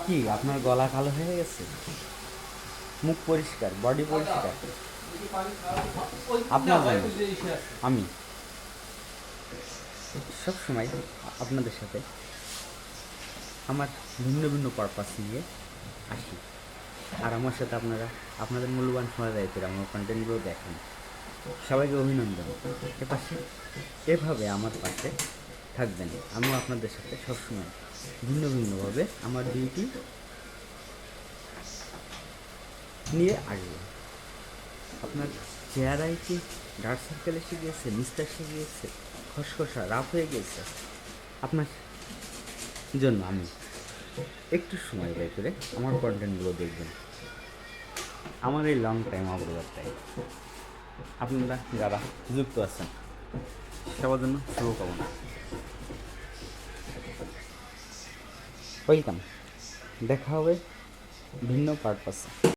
কি আপনার গলা কালো হয়ে গেছে? মুখ পরিষ্কার, বডি পরিষ্কার। আপনার জন্য আমি সব সময় আপনাদের সাথে আমার ভিন্ন ভিন্ন পারপাস নিয়ে আসি। আর আমার সাথে আপনারা আপনাদের মূল্যবান সময় ব্যয় করে আমার কন্টেন্টগুলো দেখেন। সবাইকে অভিনন্দন। এপাশে এভাবে আমার পাশে থাকবেন। আমিও আপনাদের সাথে সবসময় ভিন্ন ভিন্নভাবে আমার ডিউটি নিয়ে আসবো। আপনার চেহারায় কি ডার্ক সার্কেল এসে গিয়েছে, নিস্তার এসে গিয়েছে, খসখসা রাফ হয়ে গিয়েছে? আপনার জন্য আমি একটু সময় ব্যয় করে আমার কন্টেন্টগুলো দেখবেন। আমার এই লং টাইম অগ্রযাত্রায় আপনারা যারা যুক্ত আছেন সবার জন্য শুভকামনা। ওয়েলকাম। দেখা হবে ভিন্ন পারপাসে।